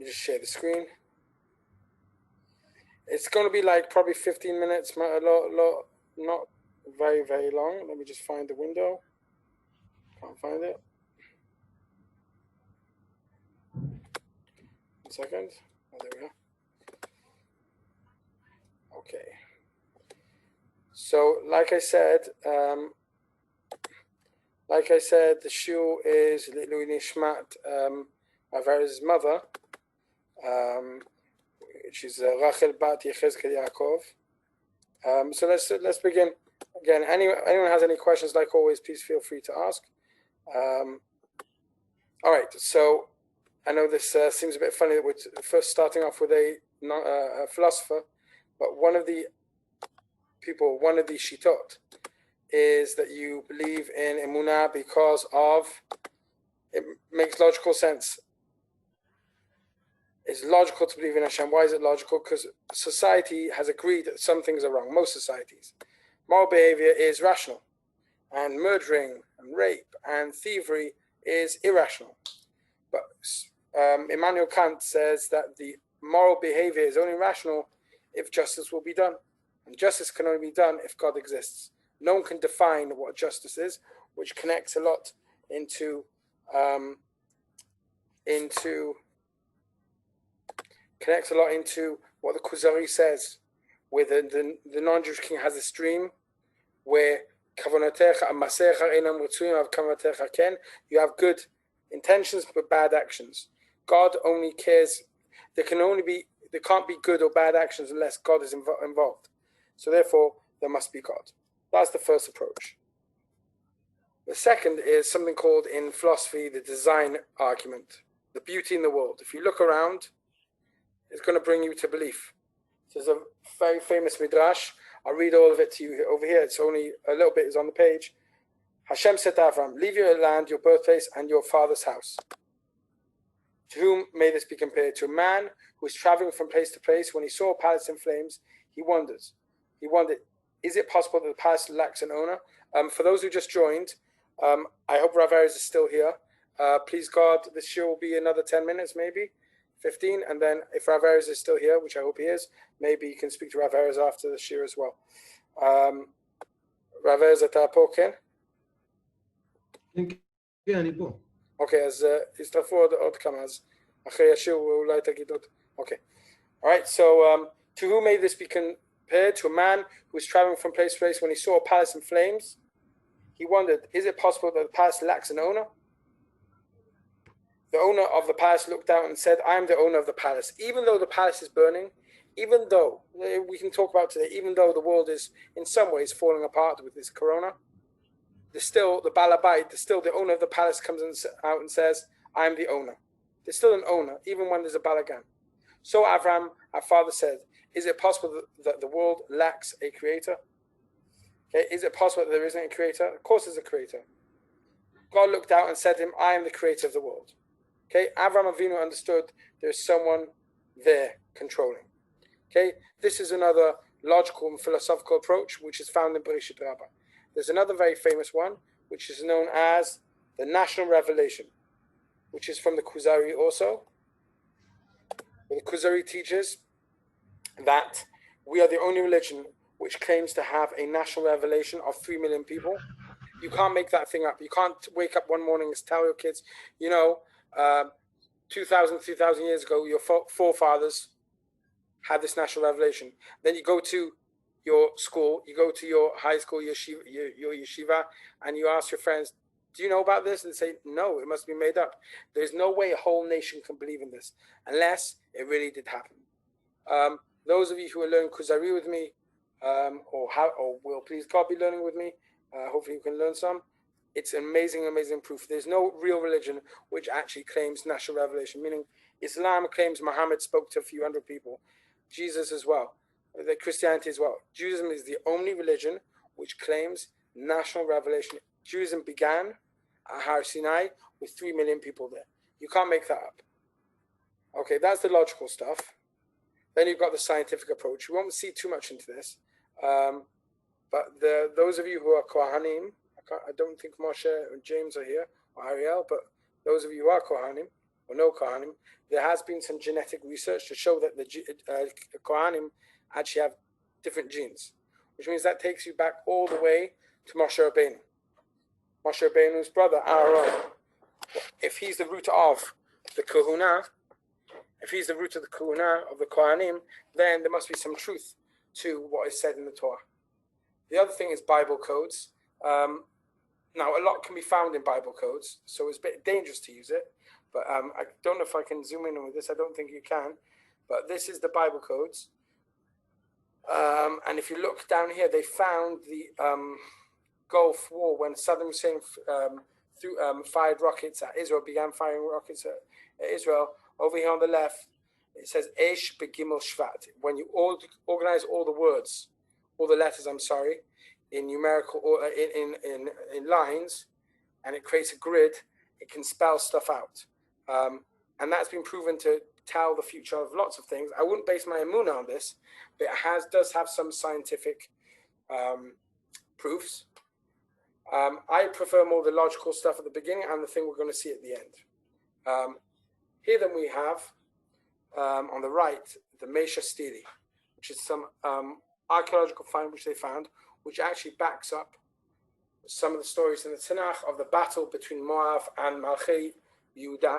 me just share the screen. It's going to be like probably 15 minutes, not very, very long. Let me just find the window. Can't find it. 1 second. Oh, there we are. Okay. So, like I said, the shiur is לעילוי נשמת Avera's mother. She's Rachel bat Yachzkel Yaakov. So let's begin. Again, anyone has any questions, like always, please feel free to ask. All right. So I know this seems a bit funny that we're first starting off with a philosopher, but one of the shitot is that you believe in Emuna because of it makes logical sense. It's logical to believe in Hashem. Why is it logical? Because society has agreed that some things are wrong. Most societies. Moral behavior is rational. And murdering and rape and thievery is irrational. But Immanuel Kant says that the moral behavior is only rational if justice will be done. And justice can only be done if God exists. No one can define what justice is, which connects a lot into what the Kuzari says, where the non-Jewish king has this dream where you have good intentions but bad actions. God only cares. There can't be good or bad actions unless God is involved. So therefore, there must be God. That's the first approach. The second is something called in philosophy the design argument, the beauty in the world. If you look around, it's going to bring you to belief. There's a very famous midrash. I'll read all of it to you over here. It's only a little bit is on the page. Hashem said to Avram, leave your land, your birthplace, and your father's house. To whom may this be compared? To a man who was traveling from place to place. When he saw a palace in flames, he wondered, is it possible that the palace lacks an owner? For those who just joined, I hope Rav Erez is still here. Please God, this shiur will be another 10 minutes, maybe 15. And then if Rav Erez is still here, which I hope he is, maybe you can speak to Rav Erez after the shiur as well. Rav Erez, אתה פה, כן? כן, אני פה. אוקיי, אז יצטרפו עוד כמה, אז אחרי השיעור אולי תגיד עוד. אוקיי. All right, so to whom may this be compared? To a man who was traveling from place to place. When he saw a palace in flames, he wondered, is it possible that the palace lacks an owner? The owner of the palace looked out and said, I am the owner of the palace. Even though the palace is burning, even though, we can talk about today, even though the world is in some ways falling apart with this corona, there's still the Balabait, there's still the owner of the palace comes out and says, I am the owner. There's still an owner, even when there's a Balagan. So Avram, our father, said, is it possible that the world lacks a creator? Okay, is it possible that there isn't a creator? Of course there's a creator. God looked out and said to him, I am the creator of the world. Okay, Avram Avinu understood there's someone there controlling. Okay, this is another logical and philosophical approach which is found in Bereshit Rabbah. There's another very famous one which is known as the national revelation, which is from the Kuzari also. The Kuzari teaches that we are the only religion which claims to have a national revelation of 3 million people. You can't make that thing up. You can't wake up one morning and tell your kids, 2,000, 3,000 years ago, your forefathers had this national revelation. Then you go to your school, you go to your high school, your yeshiva, and you ask your friends, do you know about this? And they say, no, it must be made up. There's no way a whole nation can believe in this unless it really did happen. Those of you who are learning Kuzari with me, or will please God be learning with me, hopefully you can learn some. It's amazing, amazing proof. There's no real religion which actually claims national revelation, meaning Islam claims Muhammad spoke to a few hundred people, Jesus as well, the Christianity as well. Judaism is the only religion which claims national revelation. Judaism began at Har Sinai with 3 million people there. You can't make that up. Okay, that's the logical stuff. Then you've got the scientific approach. We won't see too much into this. But those of you who are Kohanim, I don't think Moshe and James are here, or Ariel, but those of you who are Kohanim, or no Kohanim, there has been some genetic research to show that the Kohanim actually have different genes, which means that takes you back all the way to Moshe Rabbeinu. Moshe Rabbeinu's brother, Aaron. If he's the root of the Kahuna, if he's the root of the Kahuna, of the Kohanim, then there must be some truth to what is said in the Torah. The other thing is Bible codes. Now, a lot can be found in Bible codes, so it's a bit dangerous to use it. But I don't know if I can zoom in with this. I don't think you can. But this is the Bible codes. And if you look down here, they found the Gulf War when Saddam Hussein fired rockets at Israel, began firing rockets at Israel. Over here on the left, it says Eish Begimel Shvat. When you organize all the words, all the letters, in numerical or in lines, and it creates a grid, it can spell stuff out. And that's been proven to tell the future of lots of things. I wouldn't base my Emuna on this, but it does have some scientific proofs. I prefer more the logical stuff at the beginning and the thing we're going to see at the end. Here then we have, on the right, the Mesha Stili, which is some archaeological find which they found, which actually backs up some of the stories in the Tanakh of the battle between Moab and Malchei Yehuda,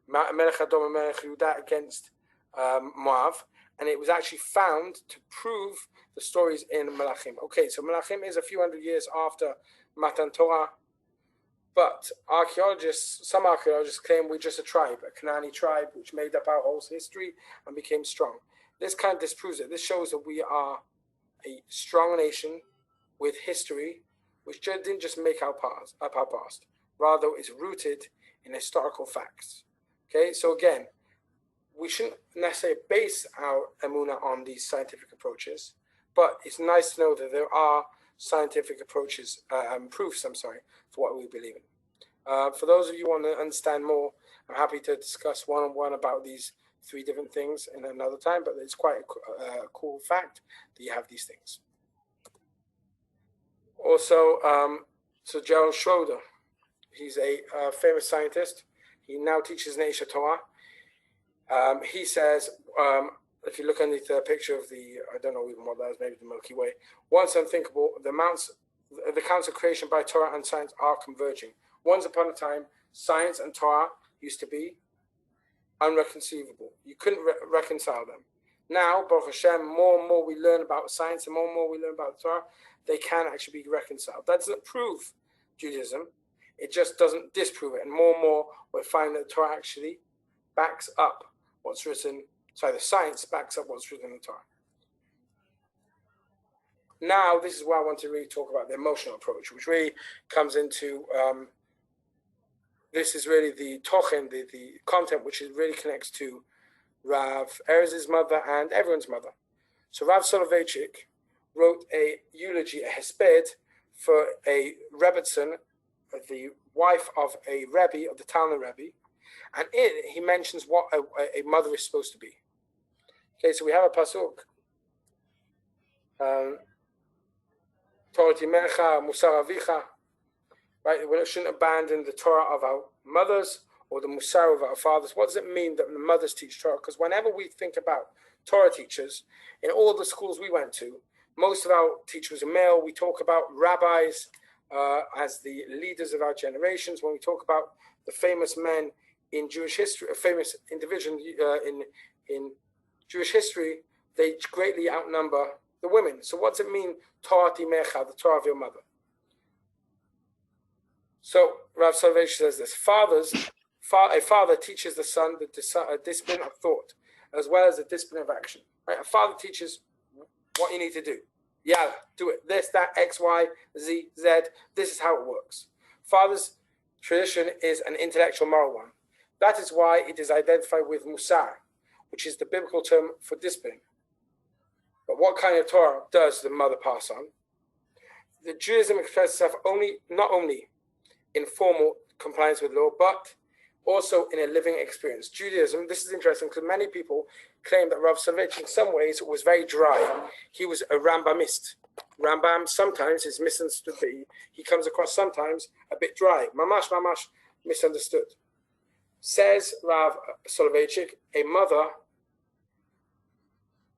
Melech Adom and Melech Yehuda against Moab, and it was actually found to prove the stories in Malachim. Okay, so Malachim is a few hundred years after Matan Torah, but some archaeologists claim we're just a tribe, a Canaanite tribe, which made up our whole history and became strong. This kind of disproves it. This shows that we are a strong nation with history, which didn't just make up our past. Rather, it's rooted in historical facts. Okay, so again, we shouldn't necessarily base our Emuna on these scientific approaches, but it's nice to know that there are scientific approaches, proofs, for what we believe in. For those of you who want to understand more, I'm happy to discuss one-on-one about these three different things in another time, but it's quite a cool fact that you have these things. Also, so Gerald Schroeder, he's a famous scientist. He now teaches in Asia Torah. He says, if you look underneath the picture of I don't know even what that is, maybe the Milky Way, once unthinkable, the counts of creation by Torah and science are converging. Once upon a time, science and Torah used to be unreconcilable. You couldn't reconcile them. Now, Baruch Hashem, more and more we learn about science and more we learn about the Torah, they can actually be reconciled. That doesn't prove Judaism. It just doesn't disprove it. And more we find that the Torah actually backs up what's written. The science backs up what's written in the Torah. Now, this is where I want to really talk about the emotional approach, which really comes into, this is really the tochen, the content, which really connects to Rav Erez's mother and everyone's mother. So Rav Soloveitchik wrote a eulogy, a hesped, for a Rebbetzin, the wife of a Rebbe, of the Talmud Rebbe, and in it, he mentions what a mother is supposed to be. Okay, so we have a pasuk. Torah timecha, musar avicha. Right, we shouldn't abandon the Torah of our mothers or the musar of our fathers. What does it mean that the mothers teach Torah? Because whenever we think about Torah teachers, in all the schools we went to, most of our teachers are male. We talk about rabbis as the leaders of our generations. When we talk about the famous men in Jewish history, a famous individual in Jewish history, they greatly outnumber the women. So what does it mean, Torah timecha, the Torah of your mother? So Rav Soloveitchik says this: a father teaches the son the discipline of thought as well as the discipline of action. Right? A father teaches what you need to do. Yeah, do it. This, that, X, Y, Z, Z. This is how it works. Father's tradition is an intellectual, moral one. That is why it is identified with musar, which is the biblical term for discipline. But what kind of Torah does the mother pass on? The Judaism expresses itself not only in formal compliance with law, but also in a living experience. Judaism, this is interesting because many people claim that Rav Soloveitchik in some ways was very dry. He was a Rambamist. Rambam sometimes is misunderstood, but he comes across sometimes a bit dry. Mamash misunderstood. Says Rav Soloveitchik, a mother,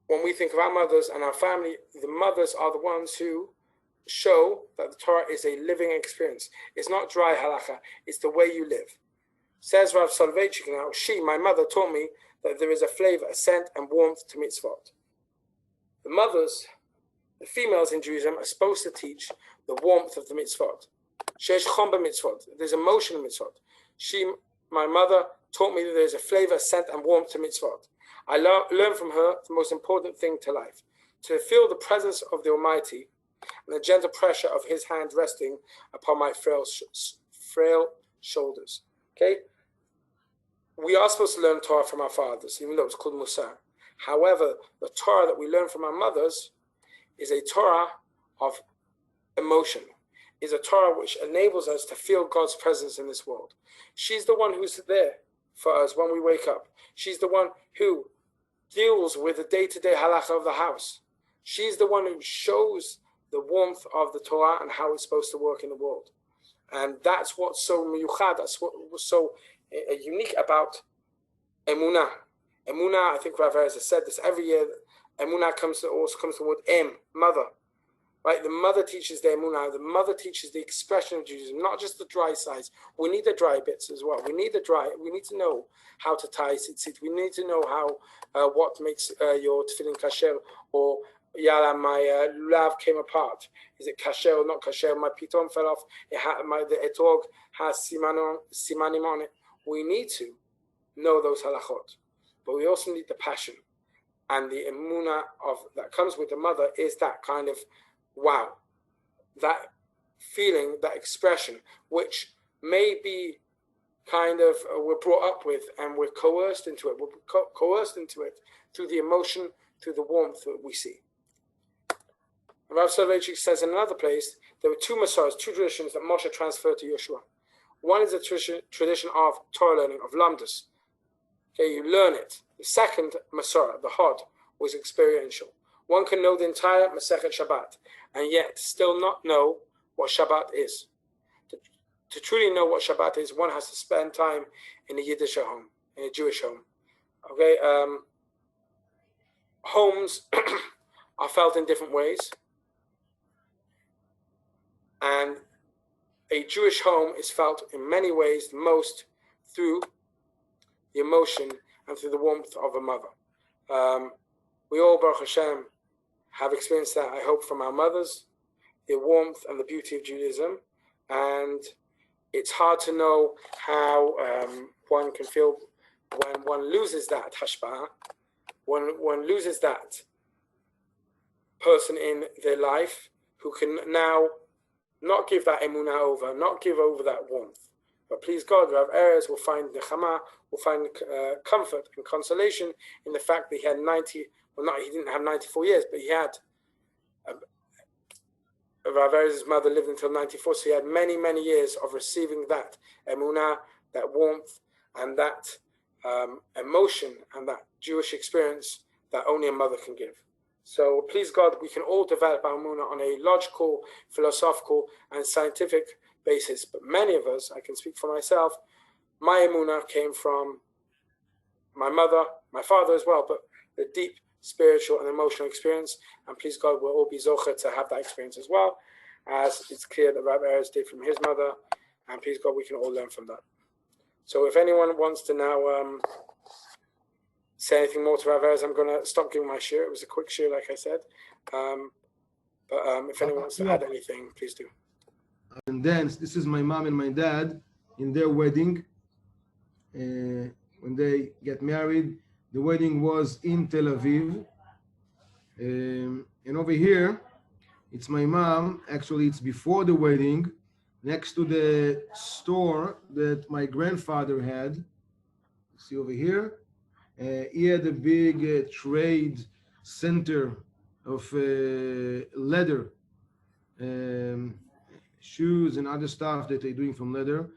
when we think of our mothers and our family, the mothers are the ones who show that the Torah is a living experience. It's not dry halacha, it's the way you live. Says Rav Soloveitchik now, my mother, taught me that there is a flavor, a scent, and warmth to mitzvot. The mothers, the females in Judaism, are supposed to teach the warmth of the mitzvot. Sheesh chom b'mitzvot. There's emotion in mitzvot. My mother, taught me that there's a flavor, scent, and warmth to mitzvot. I learned from her the most important thing to life, to feel the presence of the Almighty and the gentle pressure of His hand resting upon my frail shoulders. Okay? We are supposed to learn Torah from our fathers, even though it's called Musar. However, the Torah that we learn from our mothers is a Torah of emotion, is a Torah which enables us to feel God's presence in this world. She's the one who's there for us when we wake up. She's the one who deals with the day-to-day halacha of the house. She's the one who shows the warmth of the Torah and how it's supposed to work in the world. And that's what's so miyuchad, that's what was so unique about Emuna. Emuna, I think Rav Erez has said this every year. Emuna also comes from the word em, mother. Right? The mother teaches the Emuna. The mother teaches the expression of Judaism, not just the dry sides. We need the dry bits as well. We need to know how to tie tzitzit. We need to know how what makes your tefillin kasher, or yala, my lulav came apart. Is it kasher or not kasher? My piton fell off. The etrog has simanim on it. We need to know those halachot, but we also need the passion, and the emuna that comes with the mother is that kind of wow, that feeling, that expression, which may be kind of we're brought up with and we're coerced into it. We're coerced into it through the emotion, through the warmth that we see. Rav Soloveitchik says in another place, there were two Masoros, two traditions that Moshe transferred to Yeshua. One is a tradition of Torah learning, of lamdas. Okay, you learn it. The second Masorah, the Hod, was experiential. One can know the entire Masechet Shabbat and yet still not know what Shabbat is. To truly know what Shabbat is, one has to spend time in a Yiddish home, in a Jewish home. Okay, homes are felt in different ways, and a Jewish home is felt in many ways, most through the emotion and through the warmth of a mother. We all, Baruch Hashem, have experienced that, I hope, from our mothers, the warmth and the beauty of Judaism. And it's hard to know how one can feel when one loses that hashpah, when one loses that person in their life who can now not give that emunah over, not give over that warmth. But please God, Rav Erez will find nechama, will find comfort and consolation in the fact that he had he didn't have 94 years, but he had, Rav Erez's mother lived until 94, so he had many, many years of receiving that emunah, that warmth, and that emotion, and that Jewish experience that only a mother can give. So please God, we can all develop our emunah on a logical, philosophical, and scientific basis, but many of us, I can speak for myself, my emunah came from my mother, my father as well, but the deep spiritual and emotional experience, and please God, we'll all be zocher to have that experience as well, as it's clear that Rabbi Erez did from his mother, and please God, we can all learn from that. So if anyone wants to now say anything more to Rabbi Erez, I'm going to stop giving my shir. It was a quick shir, like I said, but if anyone wants to add anything, please do. And then this is my mom and my dad in their wedding. When they get married, the wedding was in Tel Aviv. And over here, it's my mom. Actually, it's before the wedding, next to the store that my grandfather had. See over here? He had a big trade center of leather. Shoes and other stuff that they're doing from leather.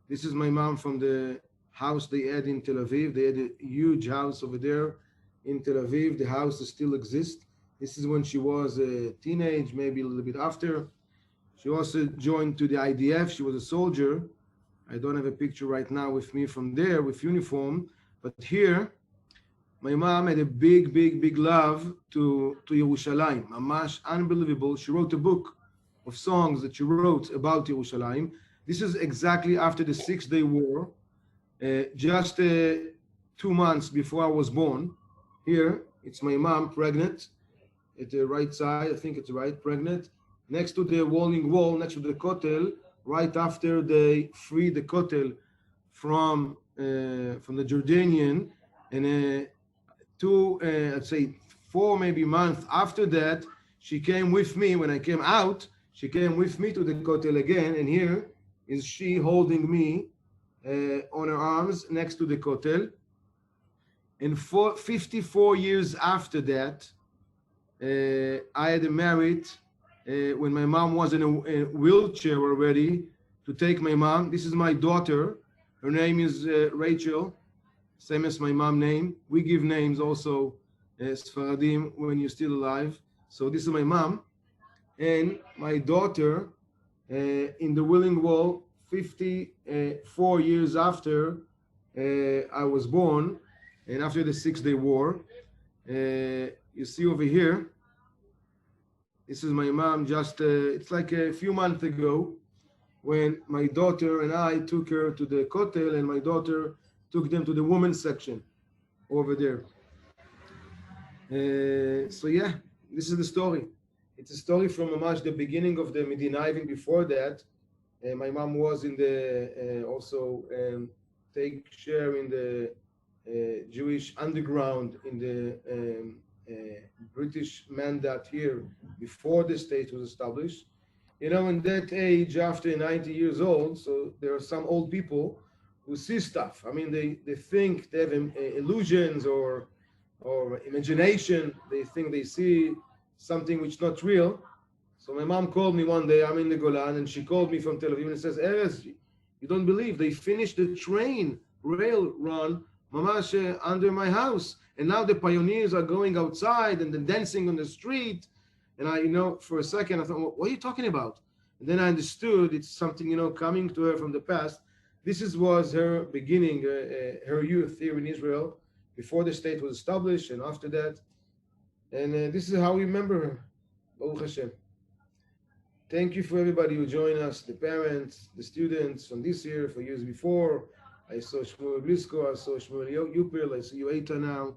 This is my mom from the house they had in Tel Aviv. They had a huge house over there in Tel Aviv. The house still exists. This is when she was a teenage, maybe a little bit after. She also joined to the IDF. She was a soldier. I don't have a picture right now with me from there with uniform, but here, my mom had a big love to Yerushalayim. Mamash, unbelievable. She wrote a book of songs that she wrote about Yerushalayim. This is exactly after the 6-day war, just 2 months before I was born. Here, it's my mom pregnant at the right side. I think it's right, pregnant. Next to the Wailing Wall, next to the Kotel, right after they freed the Kotel from the Jordanian, and I'd say 4 maybe months after that, she came with me. When I came out, she came with me to the Kotel again, and here is she holding me on her arms next to the Kotel. And 54 years after that, I had married when my mom was in a wheelchair already, to take my mom. This is my daughter. Her name is Rachel, same as my mom's name. We give names also, Sfaradim, when you're still alive. So this is my mom. And my daughter in the Wailing Wall, 54 years after I was born, and after the 6-day war. You see over here, this is my mom just, it's like a few months ago, when my daughter and I took her to the Kotel, and my daughter took them to the women's section over there. So yeah, this is the story. It's a story from Mamash, the beginning of the Medina. Even before that, my mom was in the, also take share in the Jewish underground in the British mandate here before the state was established. You know, in that age, after 90 years old, so there are some old people who see stuff. I mean, they think they have illusions or imagination. They think they see something which is not real. So my mom called me one day, I'm in the Golan, and she called me from Tel Aviv and says, Erez, you don't believe, they finished the rail run mamash under my house, and now the pioneers are going outside and then dancing on the street. And I, for a second I thought, well, what are you talking about? And then I understood it's something, coming to her from the past. This was her beginning, her youth here in Israel, before the state was established and after that. And this is how we remember her. Baruch Hashem. Thank you for everybody who joined us, the parents, the students from this year, for years before. I saw Shmuel Blisko, I saw Shmuel Yupil, I see you Eita now,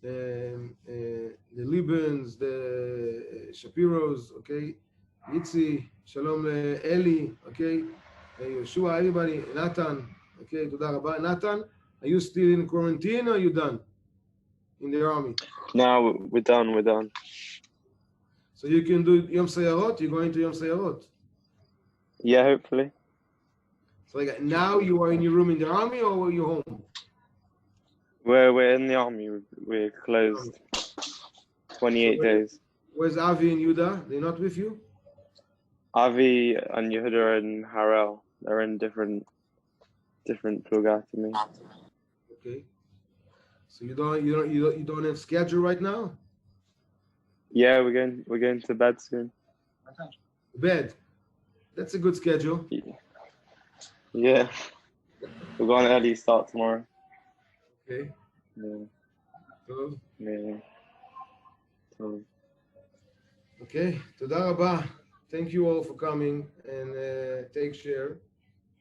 the Libans, the Shapiros, okay, Yitzi, Shalom Eli, okay, Yoshua, everybody, Nathan, okay, Toda Rabba. Nathan, are you still in quarantine or are you done in the army? No, we're done. So you can do Yom Sayarot? You're going to Yom Sayarot? Yeah, hopefully. So like now you are in your room in the army, or were you home? We're in the army. We're closed 28 days. Where's Avi and Yuda? They're not with you? Avi and Yehuda and Harel, they're in different pluga to me. Okay. So you don't have schedule right now? Yeah, we're going to bed soon. Bed. That's a good schedule. Yeah. We're going early start tomorrow. Okay. Yeah. So. Yeah. So. Okay. Toda Rabba. Thank you all for coming and take share.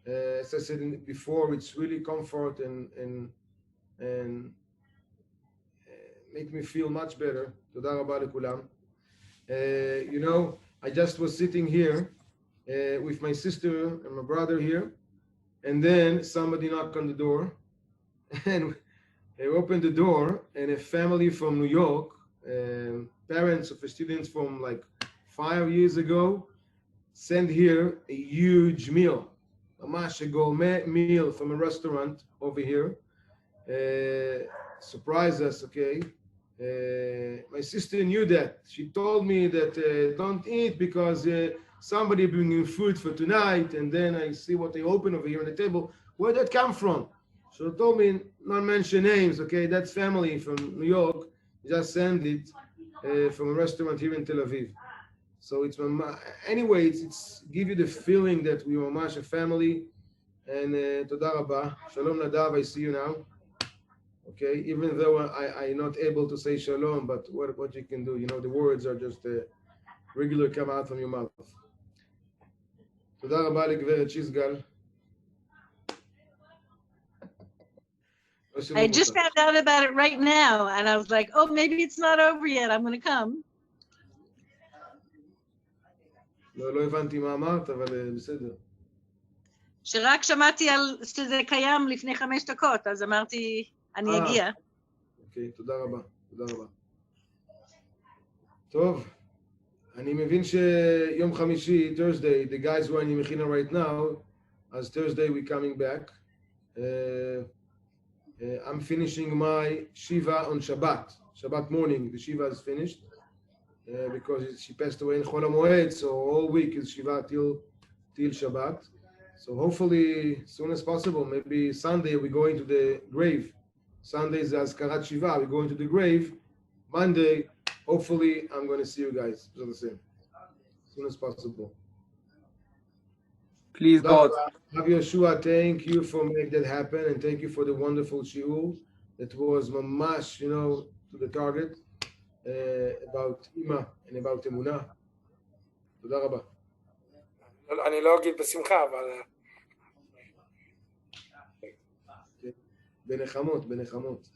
As I said before, it's really comfort and make me feel much better. Toda Rabba lekulam. I just was sitting here with my sister and my brother here, and then somebody knocked on the door, and they opened the door, and a family from New York, parents of students from like 5 years ago, sent here a huge meal, a gourmet meal from a restaurant over here. Surprised us, okay? My sister knew that. She told me that don't eat because somebody bringing food for tonight, and then I see what they open over here on the table. Where did that come from? So told me not mention names, okay? That's family from New York. Just send it from a restaurant here in Tel Aviv. So it's anyway. It's give you the feeling that we are much a family, And תודה רבה. Shalom Nadav, I see you now. Okay, even though I'm not able to say shalom, but what you can do, you know, the words are just regular come out from your mouth. תודה רבה לגברת שיסגל. I just found out about it right now, and I was like, oh, maybe it's not over yet. I'm going to come. לא הבנתי מה אמרת, אבל בסדר. שרק שמעתי על שזה קיים לפני 5 דקות, אז אמרתי, אני אגיע. אוקיי, תודה רבה, תודה רבה. טוב, אני מבין שיום חמישי, Thursday, the guys who are in Mechina right now, as Thursday we're coming back. I'm finishing my Shiva on Shabbat. Shabbat morning, the Shiva is finished. Because she passed away in Chol HaMoed, so all week is Shiva till Shabbat. So hopefully, as soon as possible, maybe Sunday we go into the grave. Sunday is Azkarat Shiva, we go into the grave. Monday, hopefully, I'm going to see you guys. So the same, as soon as possible. Please God. Rav Yoshua, thank you for making that happen, and thank you for the wonderful shiur that was mamash, you know, to the target. About Ima and about Emuna. תודה רבה. אני לא אגיד בשמחה, אבל... בנחמות, בנחמות.